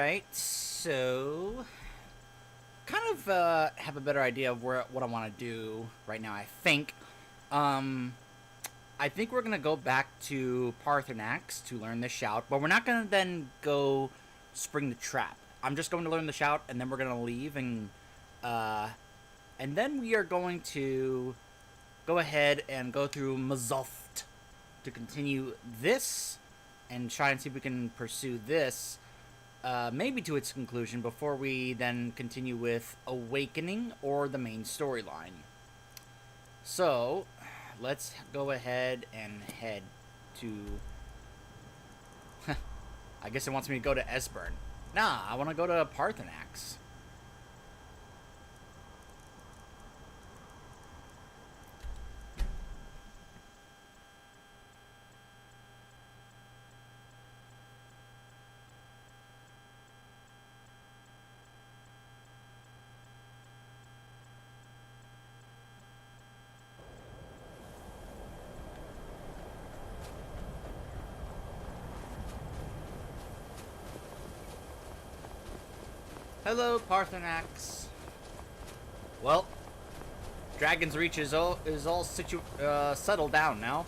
Alright, so kind of have a better idea of what I want to do right now, I think. I think we're going to go back to Papaneeks to learn the shout, but we're not going to then go spring the trap. I'm just going to learn the shout, and then we're going to leave, and then we are going to go ahead and go through Mazoft to continue this and try and see if we can pursue this maybe to its conclusion before we then continue with Awakening or the main storyline. So, let's go ahead and head to... I guess it wants me to go to Esbern. Nah, I want to go to Papaneeks. Hello, Papaneeks. Well, Dragon's Reach is all settled down now.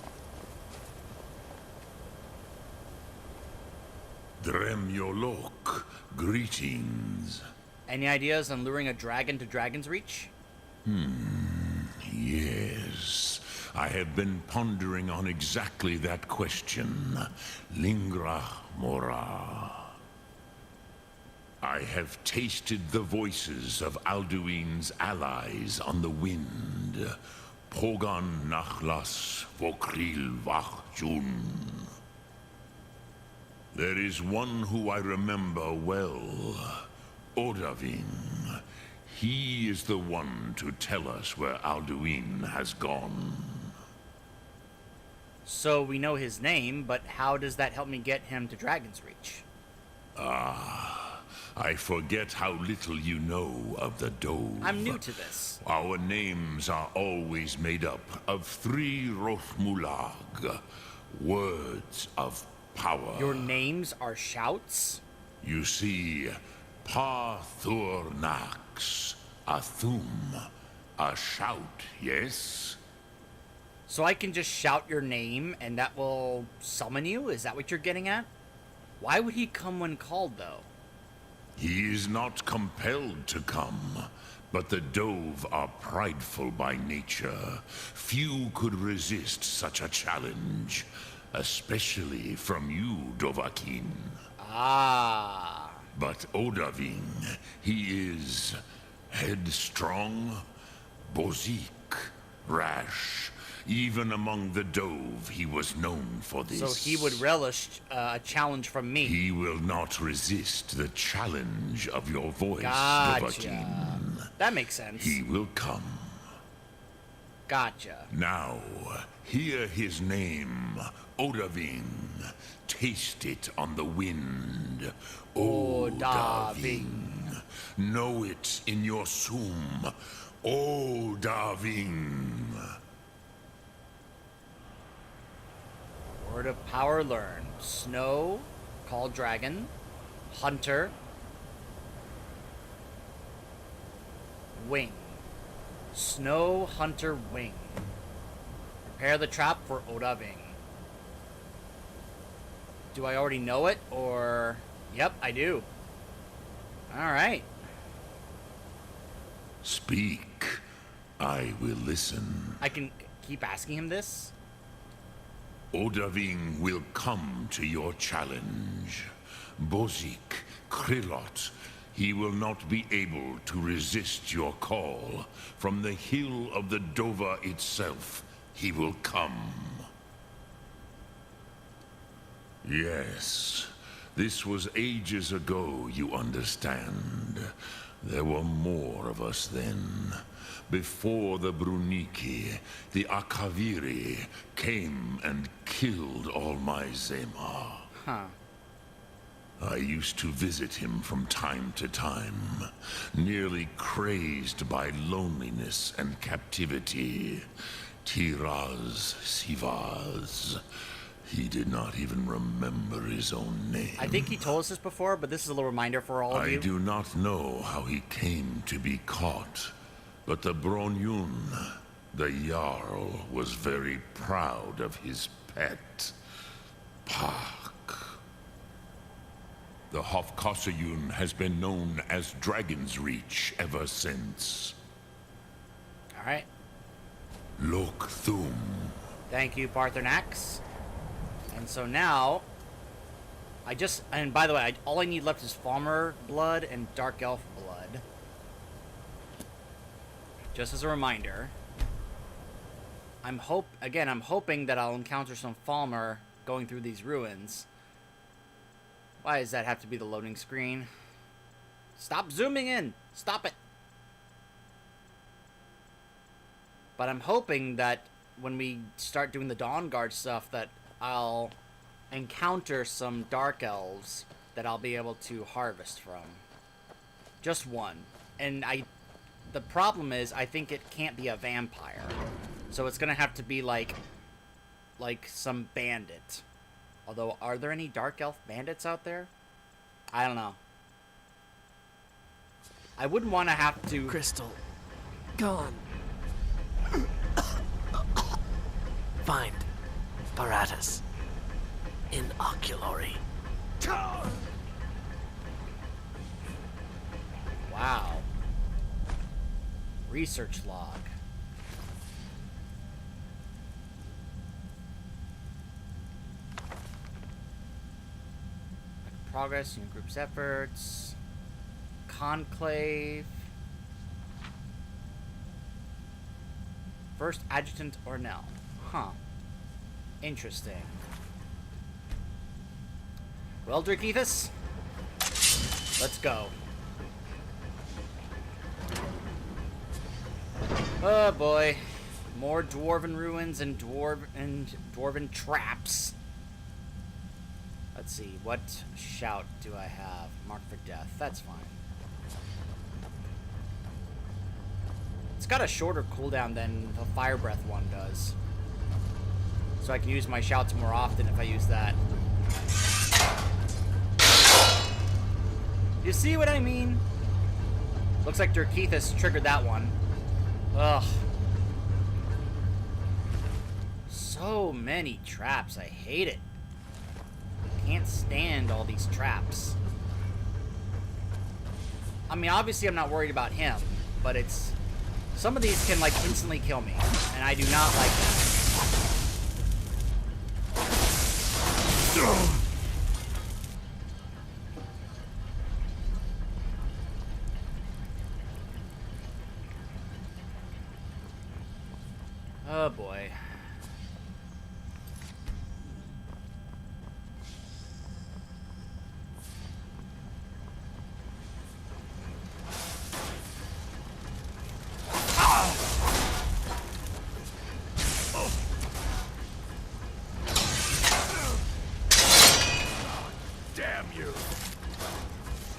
Dremyolok, greetings. Any ideas on luring a dragon to Dragon's Reach? Yes. I have been pondering on exactly that question. Lingra mora. I have tasted the voices of Alduin's allies on the wind. Pogan nachlas vokril vachjun. There is one who I remember well. Odaving. He is the one to tell us where Alduin has gone. So we know his name, but how does that help me get him to Dragon's Reach? I forget how little you know of the Dove. I'm new to this. Our names are always made up of 3 Rothmulag, words of power. Your names are shouts? You see, Papaneeks, a thum, a shout, yes? So I can just shout your name and that will summon you? Is that what you're getting at? Why would he come when called, though? He is not compelled to come, but the Dove are prideful by nature. Few could resist such a challenge, especially from you, Dovahkiin. Ah. But Odaving, he is headstrong, bozik, rash. Even among the Dove, he was known for this. So he would relish a challenge from me. He will not resist the challenge of your voice, Gotcha. Dovahkiin. That makes sense. He will come. Gotcha. Now, hear his name, Odaving. Taste it on the wind. Odaving. Know it in your sum. Odaving. Word of power learned. Snow, called dragon, hunter, wing. Snow, hunter, wing. Prepare the trap for Odaving. Do I already know it, or... Yep, I do. Alright. Speak. I will listen. I can keep asking him this? Odaving will come to your challenge. Bozik, Krillot, he will not be able to resist your call. From the hill of the Dova itself, he will come. Yes, this was ages ago, you understand. There were more of us then. Before the Bruniki, the Akaviri came and killed all my Zema. Huh. I used to visit him from time to time, nearly crazed by loneliness and captivity. Tiraz Sivaz. He did not even remember his own name. I think he told us this before, but this is a little reminder for all of you. I do not know how he came to be caught, but the Bronyun, the Jarl, was very proud of his pet, Pak. The Hofkossayun has been known as Dragon's Reach ever since. Alright. Lok Thum. Thank you, Papaneeks. And so now, and by the way, all I need left is Falmer blood and Dark Elf blood. Just as a reminder. I'm hoping that I'll encounter some Falmer going through these ruins. Why does that have to be the loading screen? Stop zooming in! Stop it! But I'm hoping that when we start doing the Dawn Guard stuff that I'll encounter some Dark Elves that I'll be able to harvest from. Just one. And the problem is, I think it can't be a vampire. So it's gonna have to be like some bandit. Although, are there any Dark Elf bandits out there? I don't know. I wouldn't want to have to... Crystal. Gone. Find Paratus. In Oculory. Wow. Research log. Progress, new group's efforts. Conclave. First Adjutant Ornell. Huh. Interesting. Well, Drakeethus, let's go. Oh boy. More dwarven ruins and dwarven traps. Let's see, what shout do I have? Mark for death, that's fine. It's got a shorter cooldown than the fire breath one does. So I can use my shouts more often if I use that. You see what I mean? Looks like Drakeethus triggered that one. Ugh. So many traps, I hate it. Can't stand all these traps. I mean, obviously I'm not worried about him, but it's... Some of these can, like, instantly kill me, and I do not like that. Oh boy. Damn you!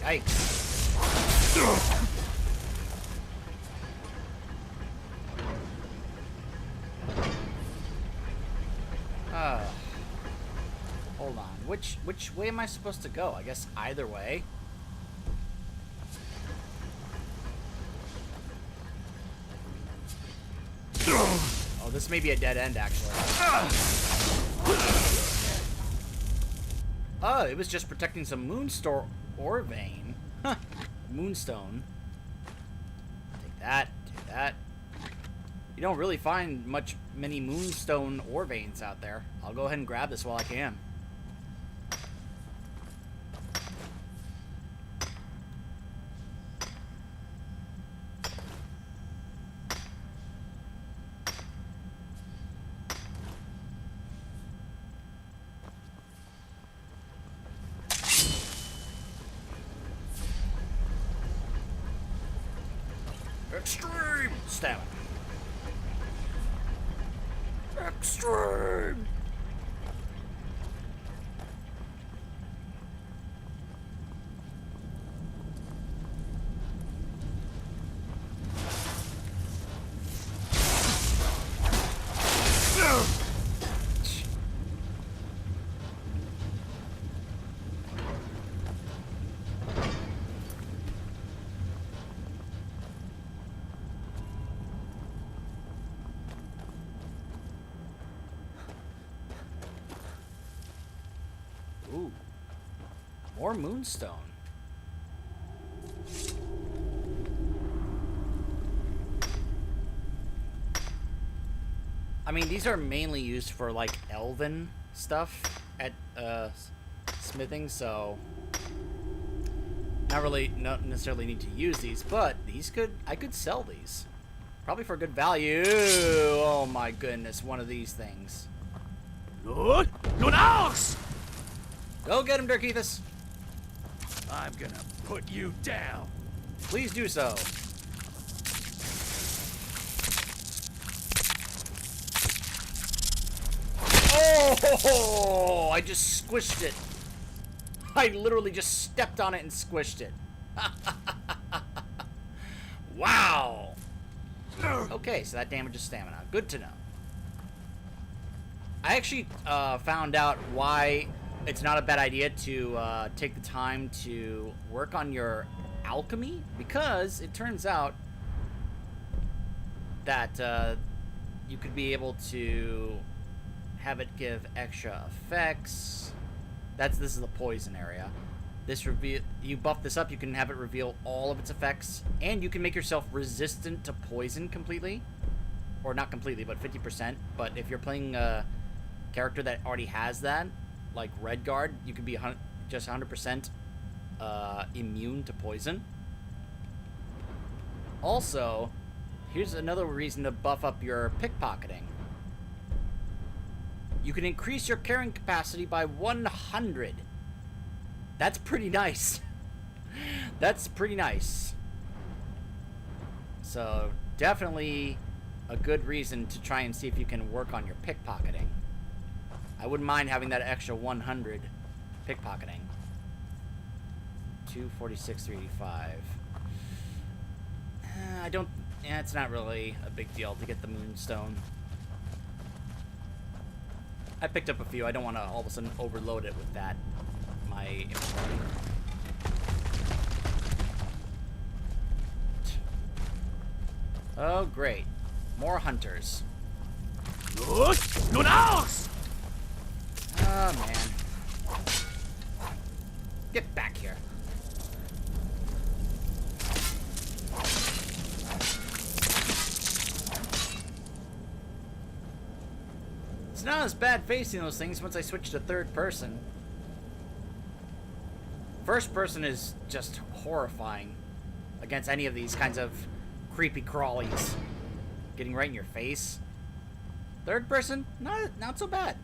Yikes. Hold on. Which way am I supposed to go? I guess either way. Oh, this may be a dead end, actually. Oh, it was just protecting some Moonstone ore vein. Huh. Moonstone. Take that. Do that. You don't really find many Moonstone ore veins out there. I'll go ahead and grab this while I can. Extreme stamina. Extreme. Ooh. More moonstone. I mean, these are mainly used for, like, elven stuff at, smithing, so... not necessarily need to use these, but I could sell these. Probably for good value. Oh my goodness, one of these things. Good. Good arse! Go get him, Dirkethus. I'm gonna put you down. Please do so. Oh, I just squished it. I literally just stepped on it and squished it. Wow. Okay, so that damages stamina. Good to know. I actually found out why it's not a bad idea to take the time to work on your alchemy, because it turns out that you could be able to have it give extra effects. This is the poison area. You buff this up, you can have it reveal all of its effects, and you can make yourself resistant to poison completely, or not completely, but 50%. But if you're playing a character that already has that, like Redguard, you can be just 100% immune to poison. Also, here's another reason to buff up your pickpocketing. You can increase your carrying capacity by 100. That's pretty nice. That's pretty nice. So, definitely a good reason to try and see if you can work on your pickpocketing. I wouldn't mind having that extra 100 pickpocketing. 246, 385. It's not really a big deal to get the moonstone. I picked up a few. I don't want to all of a sudden overload it with that. My inventory. Oh, great. More hunters. Good. Good arse! Oh, man. Get back here. It's not as bad facing those things once I switch to third person. First person is just horrifying against any of these kinds of creepy crawlies. Getting right in your face. Third person, not so bad.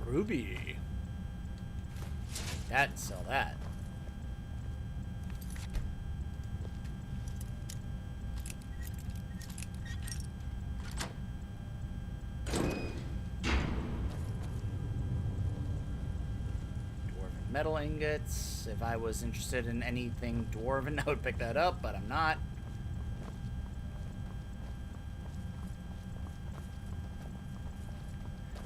Ruby. Sell that. Dwarven metal ingots. If I was interested in anything dwarven, I would pick that up, but I'm not.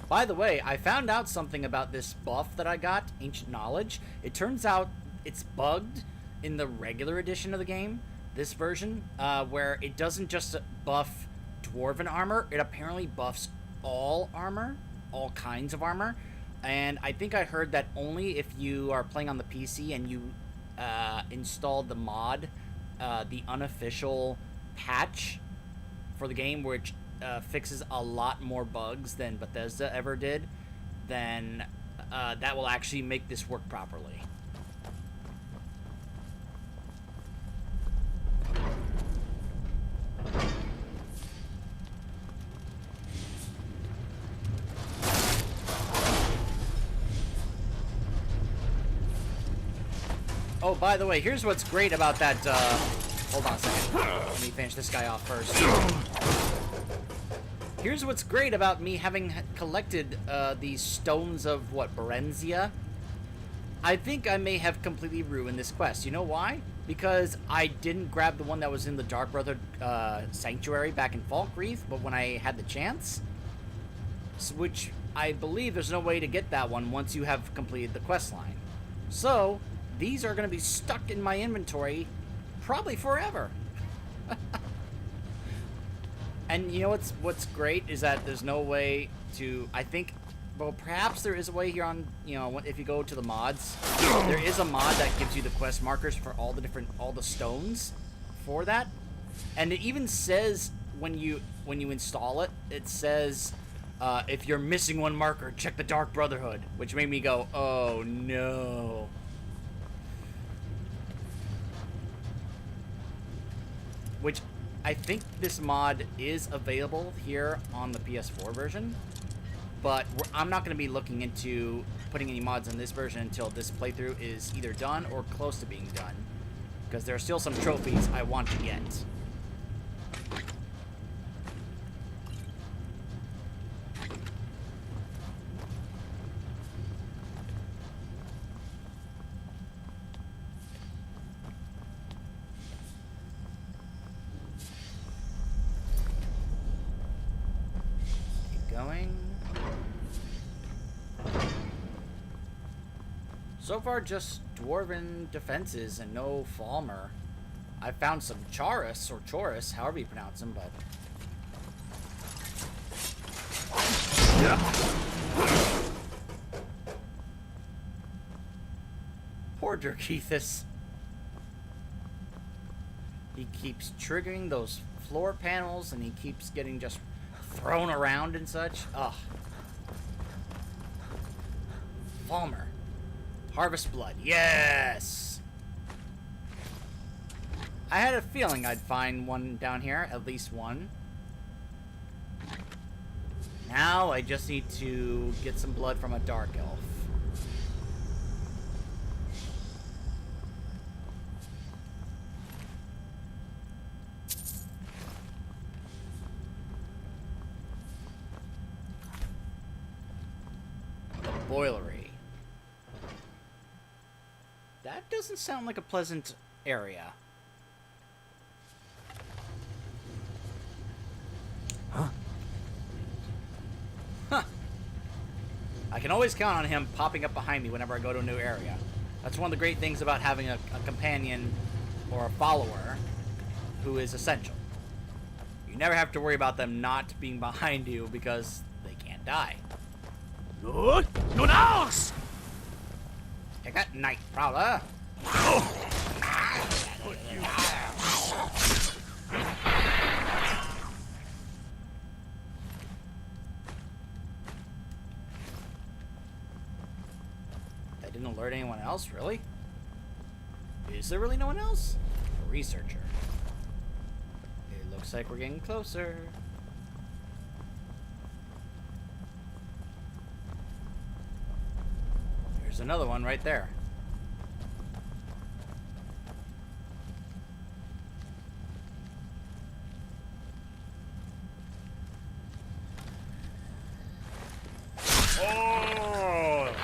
By the way, I found out something about this buff that I got, Ancient Knowledge. It turns out it's bugged in the regular edition of the game, this version, where it doesn't just buff Dwarven armor, it apparently buffs all armor, all kinds of armor. And I think I heard that only if you are playing on the PC and you installed the mod, the unofficial patch for the game, which fixes a lot more bugs than Bethesda ever did, then that will actually make this work properly. Oh, by the way, here's what's great about that, hold on a second. Let me finish this guy off first. Here's what's great about me having collected these stones of, Berenzia. I think I may have completely ruined this quest. You know why? Because I didn't grab the one that was in the Dark Brother Sanctuary back in Falkreath, but when I had the chance, which I believe there's no way to get that one once you have completed the quest line. So, these are going to be stuck in my inventory probably forever. And you know what's great is that there's no way to, I think, well, perhaps there is a way here on, you know, if you go to the mods, there is a mod that gives you the quest markers for all the stones for that. And it even says when you install it, it says, if you're missing one marker, check the Dark Brotherhood, which made me go, oh no. Which I think this mod is available here on the PS4 version, but I'm not going to be looking into putting any mods on this version until this playthrough is either done or close to being done, because there are still some trophies I want to get. Going. So far, just dwarven defenses and no Falmer. I found some Chaurus, or Chorus, however you pronounce them, but... Yeah. Poor Dirkethus. He keeps triggering those floor panels, and he keeps getting just thrown around and such. Ugh. Falmer. Harvest blood. Yes! I had a feeling I'd find one down here. At least one. Now I just need to get some blood from a dark elf. Boilery. That doesn't sound like a pleasant area. Huh? Huh. I can always count on him popping up behind me whenever I go to a new area. That's one of the great things about having a companion or a follower who is essential. You never have to worry about them not being behind you because they can't die. Good. Nun aus! Take that, Night Prowler. Put you That didn't alert anyone else, really? Is there really no one else? Researcher. It looks like we're getting closer. There's another one right there. Oh!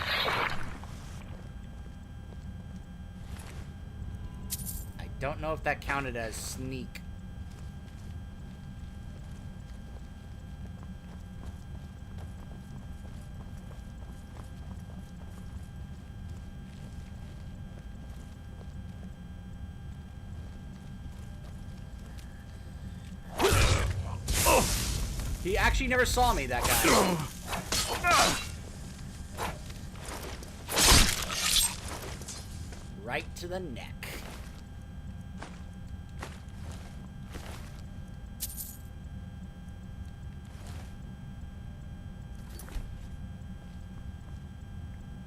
I don't know if that counted as sneak. He actually never saw me, that guy. Right to the neck.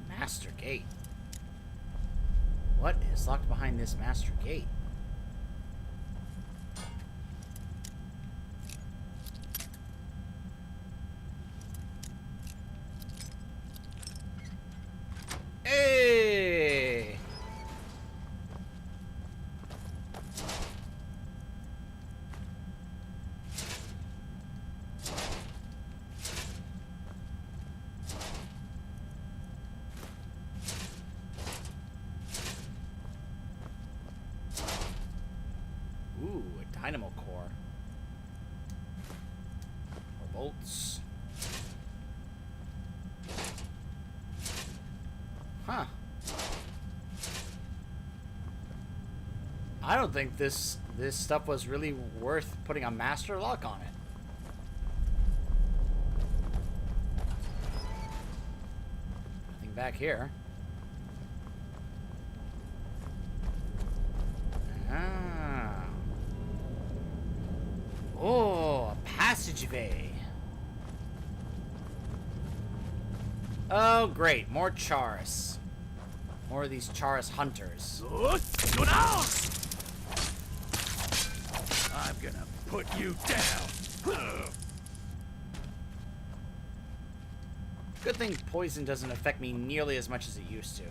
Master gate. What is locked behind this master gate? Hey! Ooh, a dynamo core. Or bolts. Huh. I don't think this stuff was really worth putting a master lock on it. Nothing back here. Ah. Oh, a passageway. Oh, great. More Charis. More of these Charis hunters. I'm gonna put you down. Good thing poison doesn't affect me nearly as much as it used to.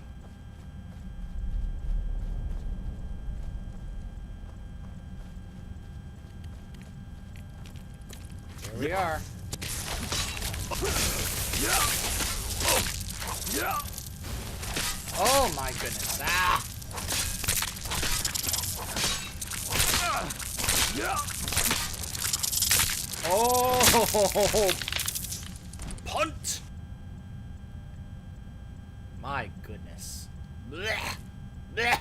Here we are. Oh my goodness. Ah! Oh! Punt! My goodness. Blech. Blech.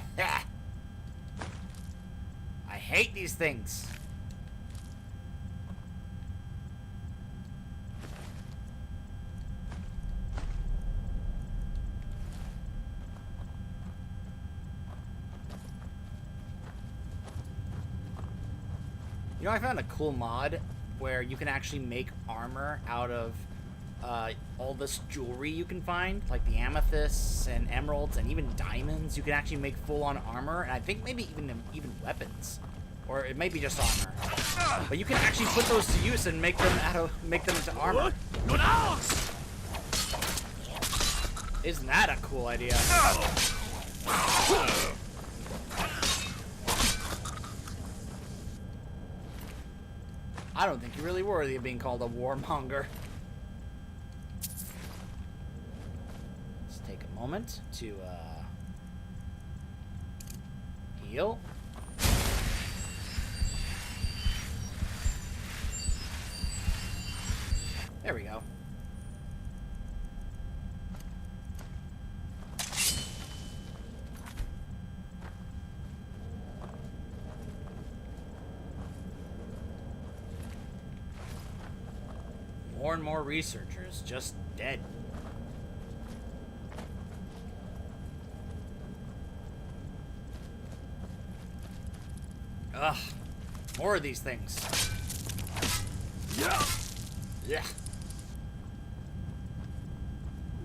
I hate these things. You know, I found a cool mod where you can actually make armor out of all this jewelry you can find, like the amethysts and emeralds and even diamonds. You can actually make full-on armor, and I think maybe even weapons, or it may be just armor. But you can actually put those to use and make them into armor. Isn't that a cool idea? I don't think you're really worthy of being called a warmonger. Let's take a moment to heal. There we go. More and more researchers just dead. Ugh. More of these things. Yeah. Yeah.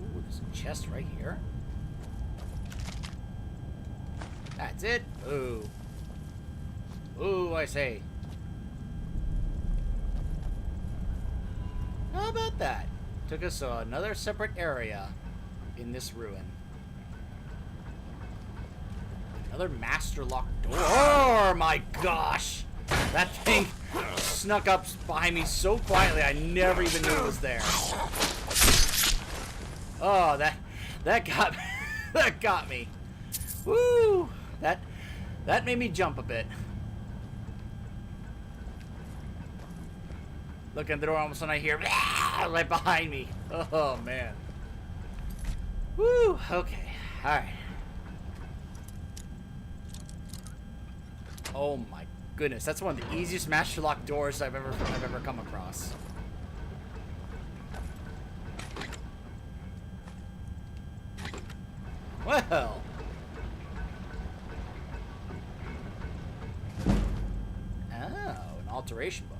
Ooh, there's a chest right here. That's it. Ooh. Ooh, I say. How about that? Took us to another separate area in this ruin. Another master lock door. Oh my gosh! That thing snuck up behind me so quietly I never even knew it was there. Oh, that got me. That got me. Woo! That made me jump a bit. Look at the door, all of a sudden I hear right behind me. Oh man. Woo! Okay. Alright. Oh my goodness. That's one of the easiest master lock doors I've ever come across. Well. Oh, an alteration book.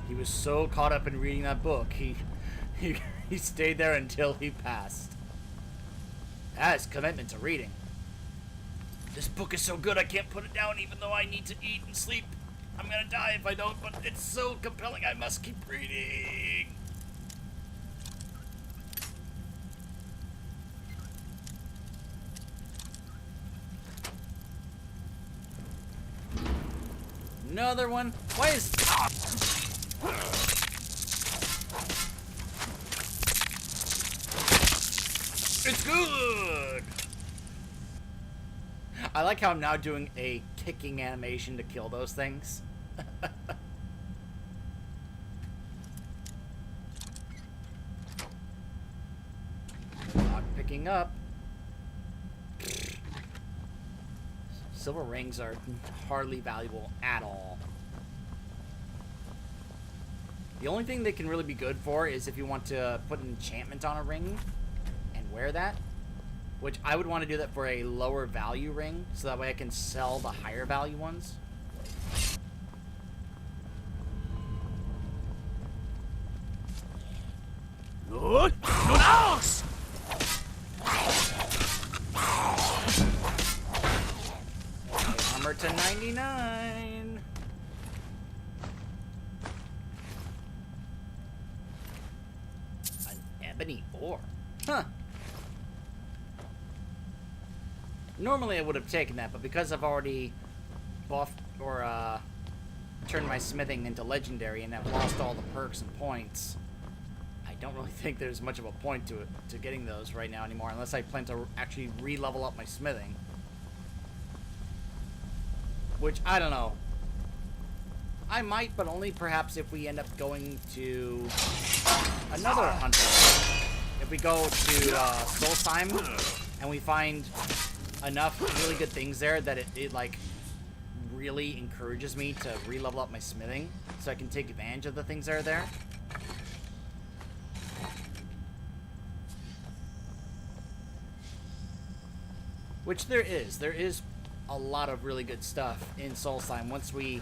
He was so caught up in reading that book, he stayed there until he passed. That is commitment to reading. This book is so good I can't put it down even though I need to eat and sleep. I'm gonna die if I don't, but it's so compelling I must keep reading. Another one? Why is... It's good! I like how I'm now doing a kicking animation to kill those things. picking up. Silver rings are hardly valuable at all. The only thing they can really be good for is if you want to put an enchantment on a ring and wear that. Which I would want to do that for a lower value ring, so that way I can sell the higher value ones. Armor to 99. An ebony ore. Huh. Normally I would have taken that, but because I've already buffed or turned my smithing into legendary and I've lost all the perks and points, I don't really think there's much of a point to it, to getting those right now anymore, unless I plan to actually re-level up my smithing. Which, I don't know. I might, but only perhaps if we end up going to another hunter. If we go to Solstheim and we find enough really good things there that it like really encourages me to re-level up my smithing so I can take advantage of the things that are there. Which there is a lot of really good stuff in Solstheim once we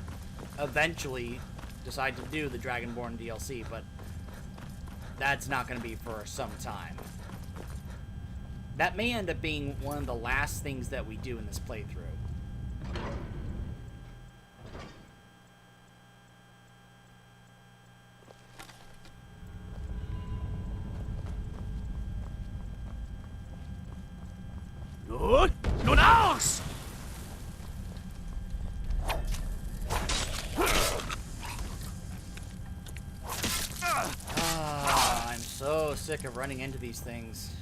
eventually decide to do the Dragonborn DLC, but that's not going to be for some time. That may end up being one of the last things that we do in this playthrough. I'm so sick of running into these things.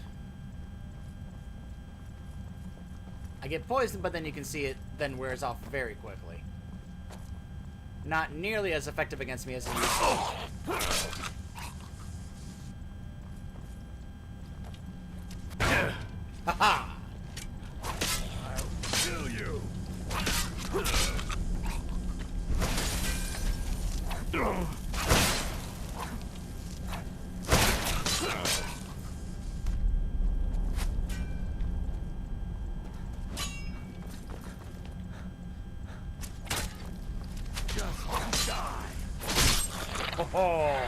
I get poisoned, but then you can see it then wears off very quickly. Not nearly as effective against me as it used to. Haha! I'll kill you. Oh,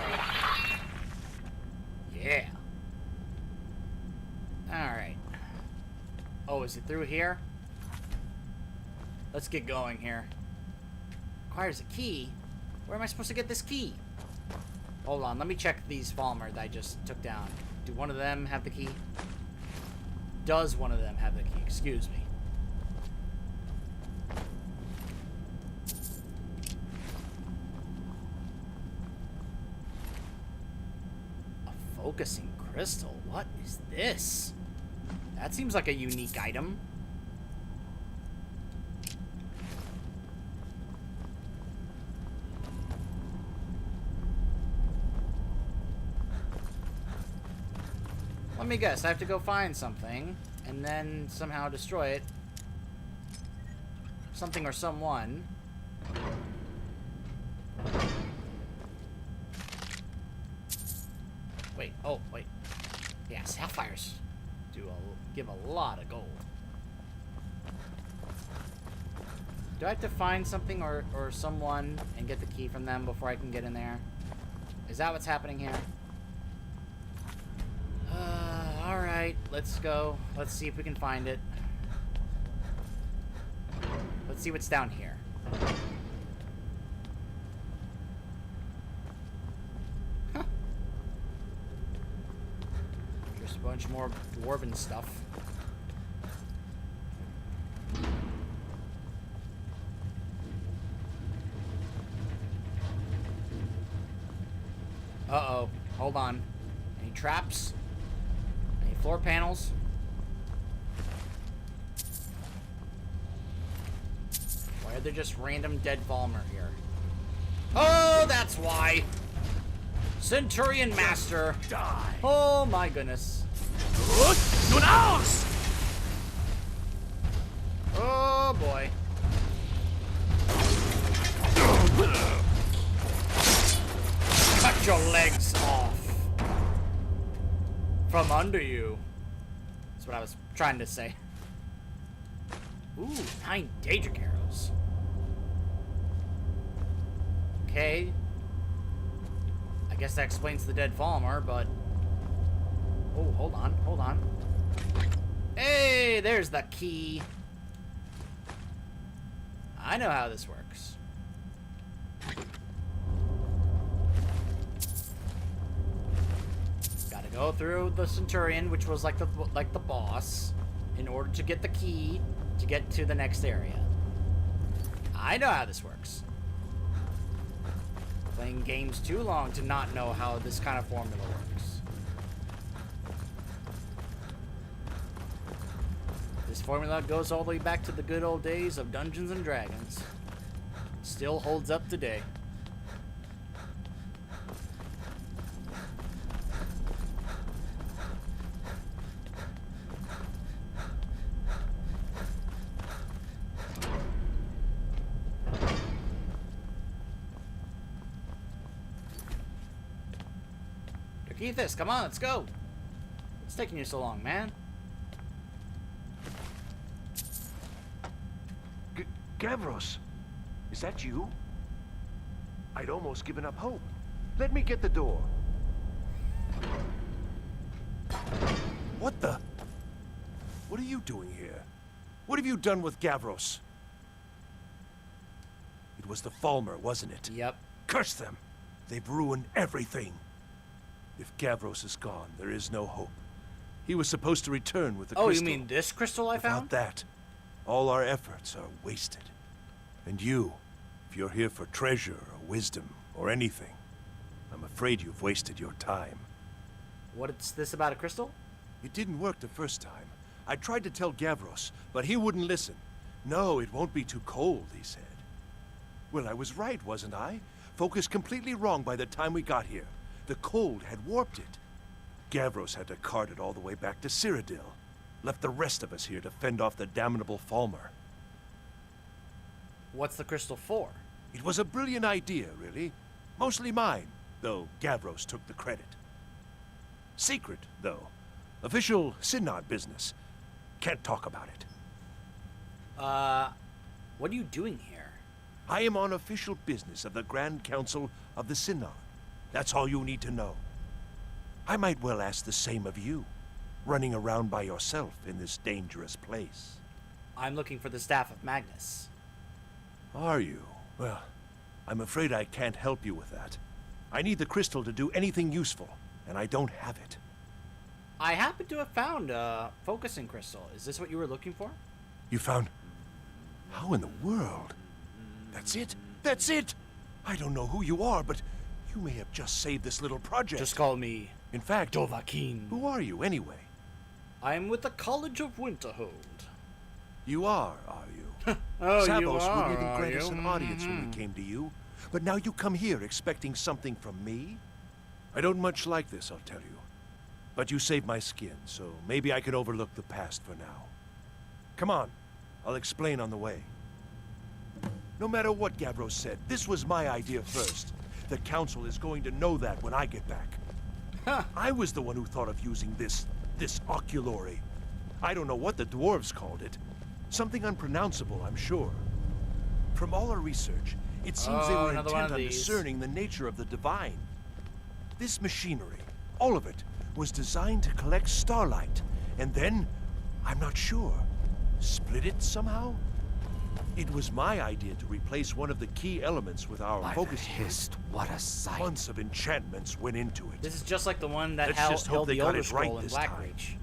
yeah. Alright. Oh, is it through here? Let's get going here. Requires a key? Where am I supposed to get this key? Hold on, let me check these Falmer that I just took down. Do one of them have the key? Does one of them have the key? Excuse me. Focusing crystal. What is this? That seems like a unique item. Let me guess. I have to go find something and then somehow destroy it. Something or someone. Wait, oh, wait. Yeah, sapphires give a lot of gold. Do I have to find something or someone and get the key from them before I can get in there? Is that what's happening here? Alright, let's go. Let's see if we can find it. Let's see what's down here. A bunch more dwarven stuff. Uh-oh. Hold on. Any traps? Any floor panels? Why are there just random dead Falmer here? Oh, that's why! Centurion Master! Die! Oh my goodness. Nun aus! Oh boy. Cut your legs off from under you. That's what I was trying to say. Ooh, 9 Daedric arrows. Okay. I guess that explains the dead Falmer, but... Oh, hold on, hold on. Hey, there's the key. I know how this works. Gotta go through the Centurion, which was like the boss, in order to get the key to get to the next area. I know how this works. Playing games too long to not know how this kind of formula works. This formula goes all the way back to the good old days of Dungeons and Dragons. Still holds up today. Keithus, come on, let's go. What's taking you so long, man? Gavros, is that you? I'd almost given up hope. Let me get the door. What the? What are you doing here? What have you done with Gavros? It was the Falmer, wasn't it? Yep. Curse them! They've ruined everything. If Gavros is gone, there is no hope. He was supposed to return with the crystal. Oh, you mean this crystal I found? Without that, all our efforts are wasted. And you, if you're here for treasure or wisdom or anything, I'm afraid you've wasted your time. What's this about a crystal? It didn't work the first time. I tried to tell Gavros, but he wouldn't listen. No, it won't be too cold, he said. Well, I was right, wasn't I? Focused completely wrong by the time we got here. The cold had warped it. Gavros had to cart it all the way back to Cyrodiil. Left the rest of us here to fend off the damnable Falmer. What's the crystal for? It was a brilliant idea, really. Mostly mine, though Gavros took the credit. Secret, though. Official Synod business. Can't talk about it. What are you doing here? I am on official business of the Grand Council of the Synod. That's all you need to know. I might well ask the same of you, running around by yourself in this dangerous place. I'm looking for the Staff of Magnus. Are you? Well, I'm afraid I can't help you with that. I need the crystal to do anything useful, and I don't have it. I happen to have found a focusing crystal. Is this what you were looking for? You found... How in the world? That's it? That's it! I don't know who you are, but you may have just saved this little project. Just call me In fact, Dovahkiin. who are you anyway? I'm with the College of Winterhold. You are you? Oh, Savos you are, wouldn't even grant us you? an audience when we came to you. But now you come here expecting something from me? I don't much like this, I'll tell you. But you saved my skin, so maybe I can overlook the past for now. Come on, I'll explain on the way. No matter what Gavros said, this was my idea first. The Council is going to know that when I get back. I was the one who thought of using this oculory. I don't know what the dwarves called it. Something unpronounceable, I'm sure. From all our research, it seems they were another one intent of on these. discerning the nature of the divine. This machinery, all of it, was designed to collect starlight, and then, I'm not sure, split it somehow? It was my idea to replace one of the key elements with our focus. What a sight. Months of enchantments went into it. This is just like the one that Let's just hope held they the got Elder it right Scroll in this time. Blackreach.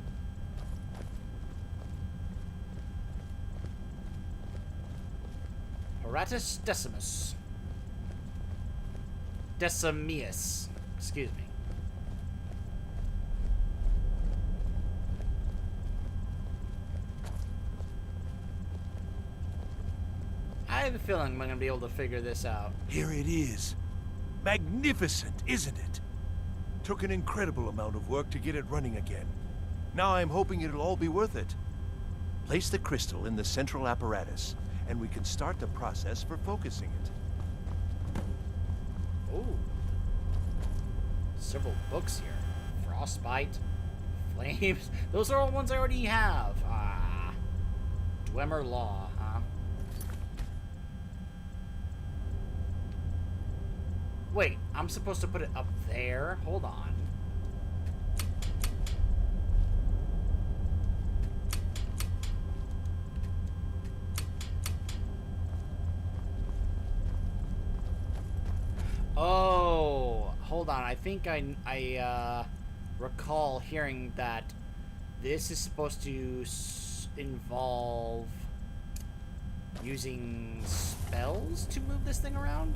Horatus Decimus. Decimius. Excuse me. I have a feeling I'm going to be able to figure this out. Here it is. Magnificent, isn't it? Took an incredible amount of work to get it running again. Now I'm hoping it'll all be worth it. Place the crystal in the central apparatus, and we can start the process for focusing it. Ooh. Several books here. Frostbite, Flames. Those are all ones I already have. Ah. Dwemer Law, huh? Wait, I'm supposed to put it up there? Hold on. Oh, hold on. I think I recall hearing that this is supposed to involve using spells to move this thing around.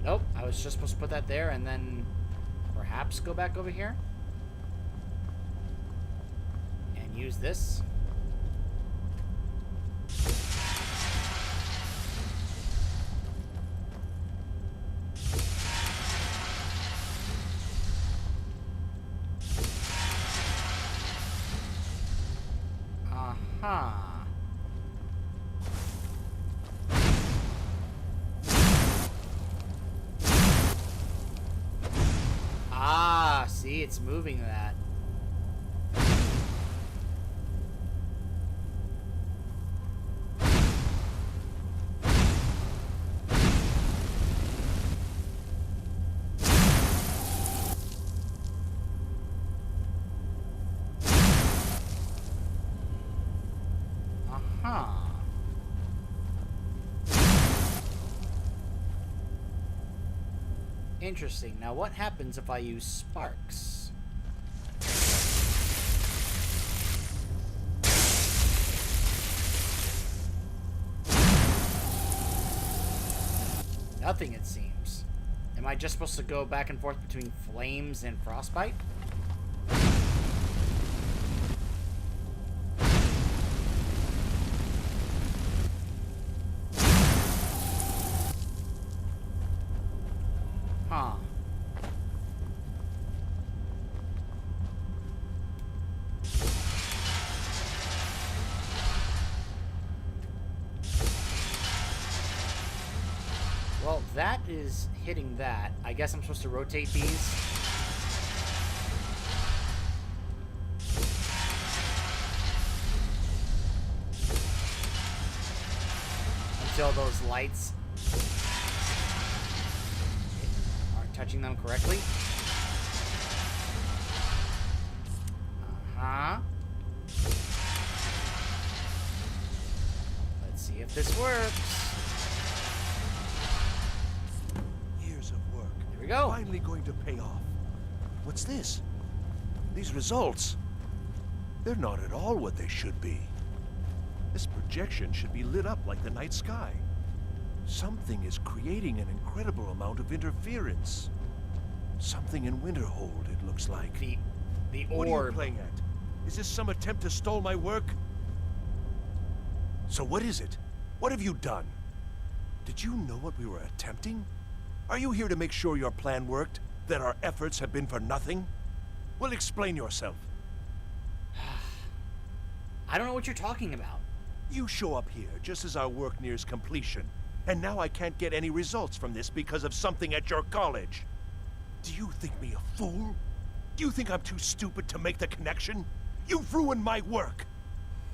Nope, I was just supposed to put that there and then perhaps go back over here and use this. Uh-huh. Ah, see, it's moving that. Uh-huh. Interesting. Now, what happens if I use sparks? Nothing, it seems. Am I just supposed to go back and forth between flames and frostbite? Huh. Well, that is hitting that. I guess I'm supposed to rotate these. Until those lights aren't touching them correctly. Uh-huh. Let's see if this works. Years of work. Here we go. Finally going to pay off. What's this? These results. They're not at all what they should be. This projection should be lit up like the night sky. Something is creating an incredible amount of interference. Something in Winterhold, it looks like. The What are you orb. playing at? Is this some attempt to stall my work? So what is it? What have you done? Did you know what we were attempting? Are you here to make sure your plan worked? That our efforts have been for nothing? Well, explain yourself. I don't know what you're talking about. You show up here just as our work nears completion, and now I can't get any results from this because of something at your college. Do you think me a fool? Do you think I'm too stupid to make the connection? You've ruined my work!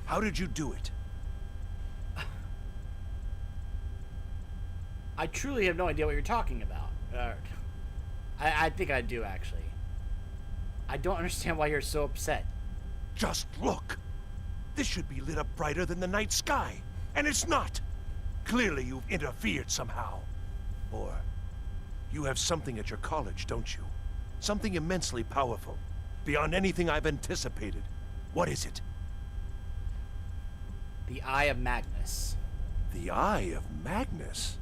How did you do it? I truly have no idea what you're talking about. I think I do, actually. I don't understand why you're so upset. Just look! This should be lit up brighter than the night sky, and it's not! Clearly you've interfered somehow. Or you have something at your college, don't you? Something immensely powerful, beyond anything I've anticipated. What is it? The Eye of Magnus. The Eye of Magnus?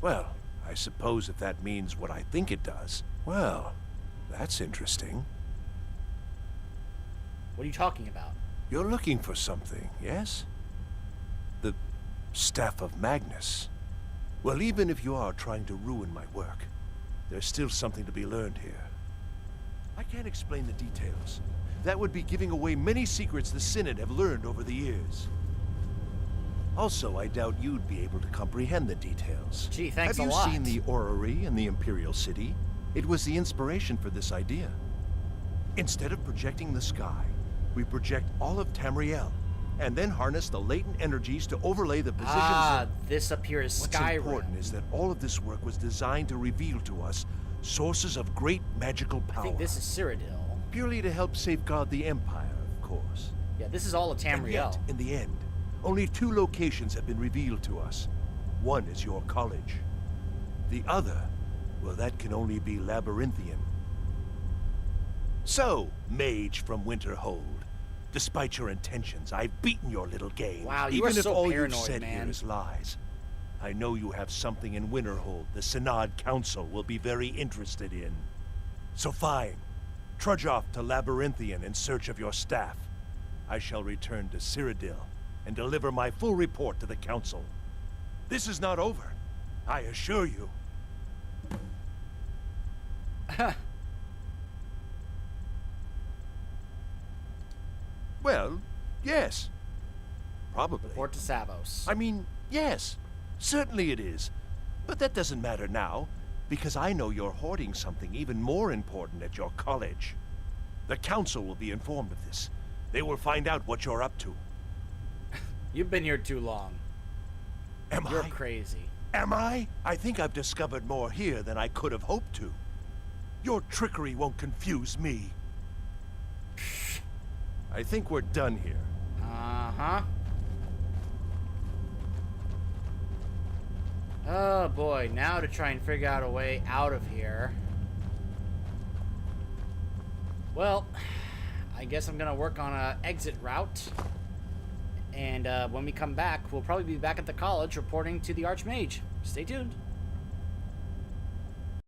Well, I suppose if that means what I think it does, well, that's interesting. What are you talking about? You're looking for something, yes? The Staff of Magnus. Well, even if you are trying to ruin my work, there's still something to be learned here. I can't explain the details. That would be giving away many secrets the Synod have learned over the years. Also, I doubt you'd be able to comprehend the details. Gee, thanks a lot. Have you seen the orrery in the Imperial City? It was the inspiration for this idea. Instead of projecting the sky, we project all of Tamriel, and then harness the latent energies to overlay the positions of... This up here is What's Skyrim. important is that all of this work was designed to reveal to us sources of great magical power. I think this is Cyrodiil. Purely to help safeguard the Empire, of course. Yeah, this is all of And yet, Tamriel. in the end, only 2 locations have been revealed to us. One is your college. The other, well, that can only be Labyrinthian. So, mage from Winterhold, despite your intentions, I've beaten your little game. Wow, you even are if so all paranoid, you've said man. here is lies. I know you have something in Winterhold the Synod Council will be very interested in. So fine. Trudge off to Labyrinthian in search of your staff. I shall return to Cyrodiil and deliver my full report to the Council. This is not over, I assure you. Well, yes. Probably. Port to Savos. I mean, yes. Certainly it is. But that doesn't matter now, because I know you're hoarding something even more important at your college. The Council will be informed of this. They will find out what you're up to. You've been here too long. You're I? crazy. Am I? I think I've discovered more here than I could have hoped to. Your trickery won't confuse me. I think we're done here. Uh-huh. Oh boy, now to try and figure out a way out of here. Well, I guess I'm gonna work on a exit route. And when we come back, we'll probably be back at the college reporting to the Archmage. Stay tuned.